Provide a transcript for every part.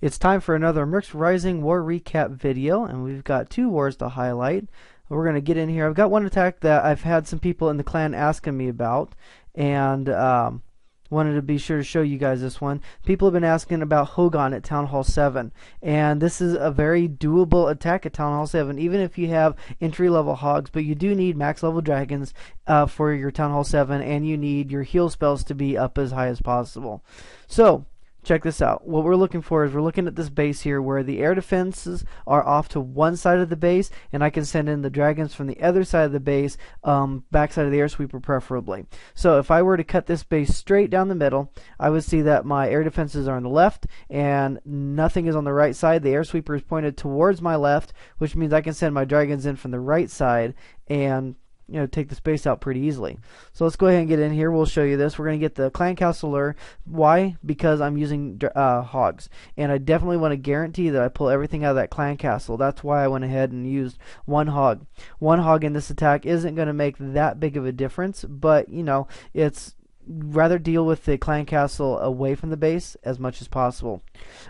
It's time for another Mercs Rising War recap video, and we've got two wars to highlight. We're going to get in here. I've got one attack that I've had some people in the clan asking me about, and wanted to be sure to show you guys this one. People have been asking about Hogan at Town Hall 7, and this is a very doable attack at Town Hall 7, even if you have entry-level hogs, but you do need max-level dragons for your Town Hall 7, and you need your heal spells to be up as high as possible. So, check this out. What we're looking for is we're looking at this base here where the air defenses are off to one side of the base, and I can send in the dragons from the other side of the base, backside of the air sweeper preferably. So if I were to cut this base straight down the middle, I would see that my air defenses are on the left and nothing is on the right side. The air sweeper is pointed towards my left, which means I can send my dragons in from the right side and take the space out pretty easily. So let's go ahead and get in here. We'll show you this. We're going to get the clan castle lure. Why? Because I'm using hogs, and I definitely want to guarantee that I pull everything out of that clan castle. That's why I went ahead and used one hog. One hog in this attack isn't going to make that big of a difference, but it's rather deal with the clan castle away from the base as much as possible.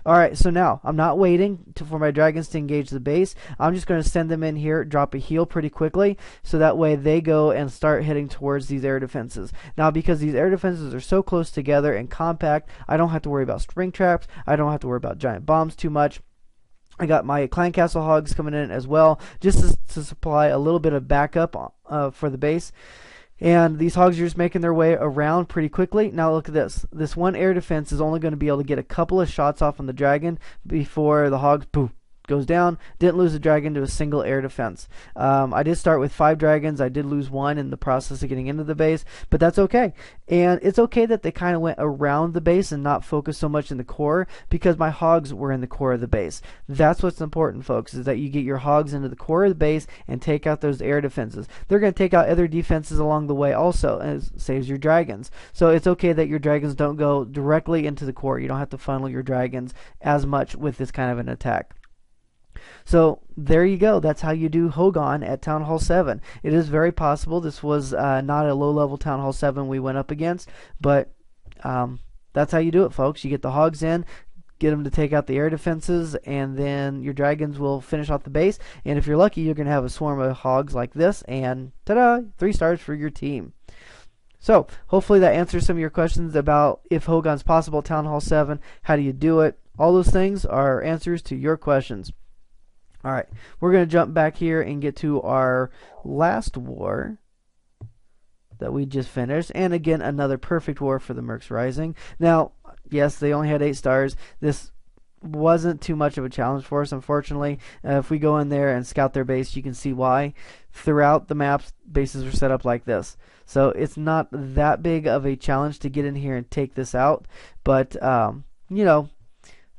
Alright, so now I'm not waiting for my dragons to engage the base. I'm just going to send them in here, drop a heal pretty quickly, so that way they go and start heading towards these air defenses. Now, because these air defenses are so close together and compact, I don't have to worry about spring traps. I don't have to worry about giant bombs too much. I got my clan castle hogs coming in as well, just to supply a little bit of backup for the base. And these hogs are just making their way around pretty quickly. Now look at this. This one air defense is only going to be able to get a couple of shots off on the dragon before the hogs, poof, goes down. Didn't lose the dragon to a single air defense. I did start with 5 dragons. I did lose 1 in the process of getting into the base, but that's okay. And it's okay that they kind of went around the base and not focused so much in the core, because my hogs were in the core of the base. That's what's important, folks, is that you get your hogs into the core of the base and take out those air defenses. They're going to take out other defenses along the way also, and it saves your dragons. So it's okay that your dragons don't go directly into the core. You don't have to funnel your dragons as much with this kind of an attack. So there you go. That's how you do Hogan at Town Hall 7. It is very possible this was not a low-level Town Hall 7 we went up against, but that's how you do it, folks. You get the hogs in, get them to take out the air defenses, and then your dragons will finish off the base. And if you're lucky, you're going to have a swarm of hogs like this, and ta-da! 3 stars for your team. So hopefully that answers some of your questions about if Hogan's possible at Town Hall 7. How do you do it? All those things are answers to your questions. Alright, we're going to jump back here and get to our last war that we just finished. And again, another perfect war for the Mercs Rising. Now, yes, they only had 8 stars. This wasn't too much of a challenge for us, unfortunately. If we go in there and scout their base, you can see why. Throughout the maps, bases are set up like this. So it's not that big of a challenge to get in here and take this out. But,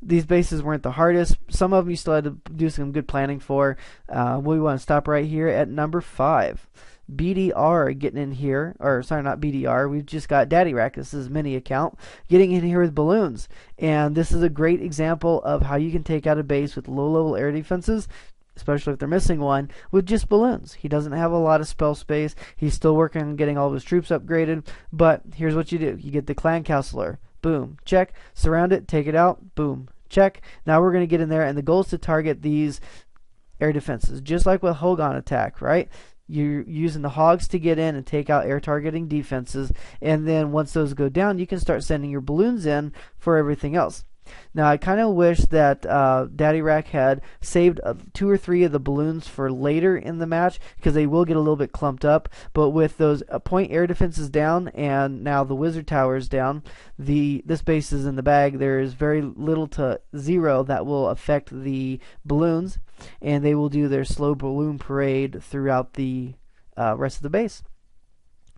these bases weren't the hardest. Some of them you still had to do some good planning for. We want to stop right here at number 5. BDR getting in here, or sorry, not BDR. We've just got Daddy Rack. This is mini account getting in here with balloons, and this is a great example of how you can take out a base with low-level air defenses, especially if they're missing one, with just balloons. He doesn't have a lot of spell space. He's still working on getting all of his troops upgraded, but here's what you do. You get the clan counselor. Boom, check. Surround it, take it out. Boom, check. Now we're going to get in there, and the goal is to target these air defenses, just like with Hogan attack, right? You're using the hogs to get in and take out air targeting defenses, and then once those go down, you can start sending your balloons in for everything else. Now, I kind of wish that Daddy Rack had saved 2 or 3 of the balloons for later in the match, because they will get a little bit clumped up. But with those point air defenses down and now the wizard towers down, this base is in the bag. There is very little to 0 that will affect the balloons, and they will do their slow balloon parade throughout the rest of the base.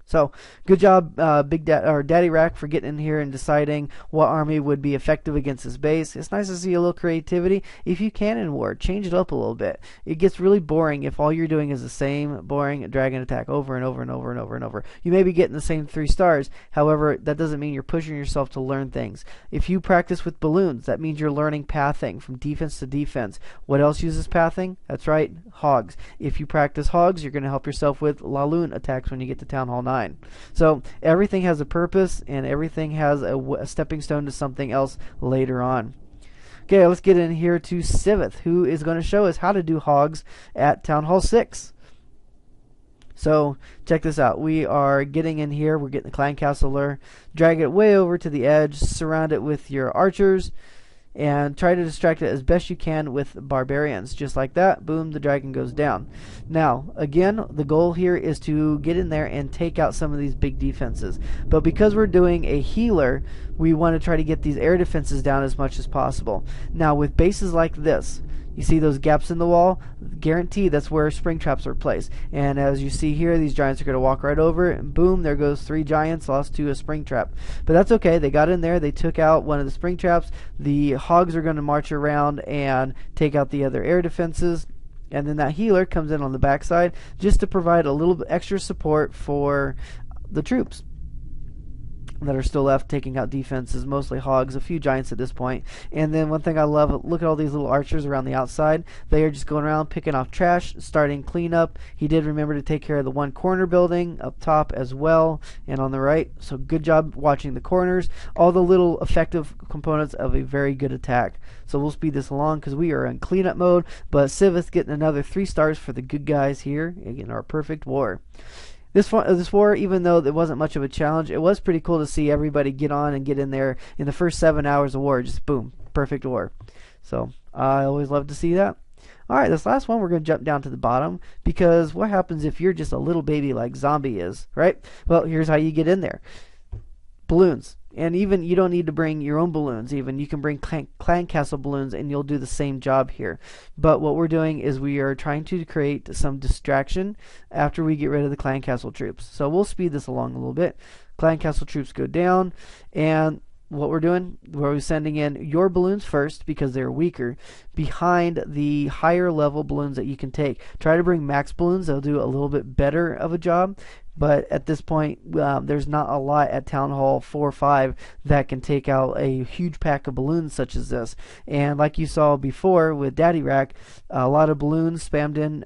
So good job, Daddy Rack, for getting in here and deciding what army would be effective against his base. It's nice to see a little creativity. If you can in war, change it up a little bit. It gets really boring if all you're doing is the same boring dragon attack over and over and over and over and over. You may be getting the same 3 stars. However, that doesn't mean you're pushing yourself to learn things. If you practice with balloons, that means you're learning pathing from defense to defense. What else uses pathing? That's right, hogs. If you practice hogs, you're going to help yourself with Laloon attacks when you get to Town Hall 9. So everything has a purpose, and everything has a stepping stone to something else later on. Okay, let's get in here to Sivith, who is going to show us how to do hogs at Town Hall 6. So check this out. We are getting in here. We're getting the clan castler. Drag it way over to the edge. Surround it with your archers. And try to distract it as best you can with barbarians. Just like that, boom, the dragon goes down. Now, again, the goal here is to get in there and take out some of these big defenses. But because we're doing a healer, we want to try to get these air defenses down as much as possible. Now, with bases like this, you see those gaps in the wall? Guaranteed that's where spring traps are placed. And as you see here, these giants are going to walk right over it, and boom, there goes 3 giants lost to a spring trap. But that's okay. They got in there. They took out one of the spring traps. The hogs are going to march around and take out the other air defenses. And then that healer comes in on the backside just to provide a little bit extra support for the troops that are still left, taking out defenses, mostly hogs, a few giants at this point. And then one thing I love, look at all these little archers around the outside. They are just going around picking off trash, starting cleanup. He did remember to take care of the one corner building up top as well and on the right. So good job watching the corners. All the little effective components of a very good attack. So we'll speed this along because we are in cleanup mode. But Sivith getting another 3 stars for the good guys here in our perfect war. This war, even though it wasn't much of a challenge, it was pretty cool to see everybody get on and get in there in the first 7 hours of war. Just boom, perfect war. So I always love to see that. Alright, this last one we're going to jump down to the bottom, because what happens if you're just a little baby like Zombie is, right? Well, here's how you get in there. Balloons. And even you don't need to bring your own balloons. Even you can bring clan castle balloons and you'll do the same job here. But what we're doing is we are trying to create some distraction after we get rid of the clan castle troops. So we'll speed this along a little bit. Clan castle troops go down, and what we're doing, we're sending in your balloons first because they're weaker behind the higher level balloons that you can take. Try to bring max balloons. They'll do a little bit better of a job. But at this point, there's not a lot at Town Hall 4 or 5 that can take out a huge pack of balloons such as this. And like you saw before with Daddy Rack, a lot of balloons spammed in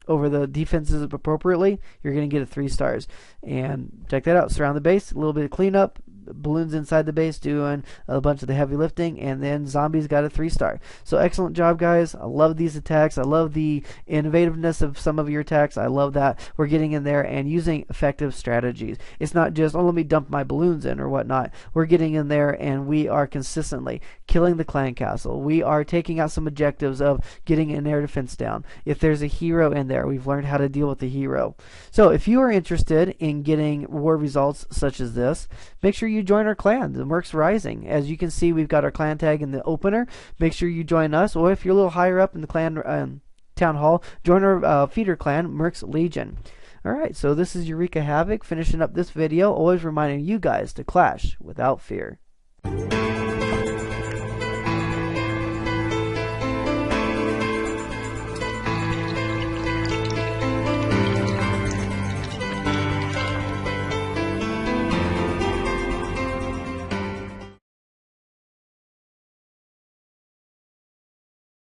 over the defenses appropriately, you're going to get a 3 stars. And check that out. Surround the base, a little bit of cleanup. Balloons inside the base doing a bunch of the heavy lifting, and then Zombies got a 3 star. So excellent job, guys. I love these attacks. I love the innovativeness of some of your attacks. I love that we're getting in there and using effective strategies. It's not just, oh, let me dump my balloons in or whatnot. We're getting in there and we are consistently killing the clan castle. We are taking out some objectives of getting an air defense down. If there's a hero in there, we've learned how to deal with the hero. So if you are interested in getting war results such as this, make sure you join our clan, the Mercs Rising. As you can see, we've got our clan tag in the opener. Make sure you join us, or if you're a little higher up in the clan town hall, join our feeder clan, Mercs Legion. Alright, so this is Eureka Havoc finishing up this video, always reminding you guys to clash without fear.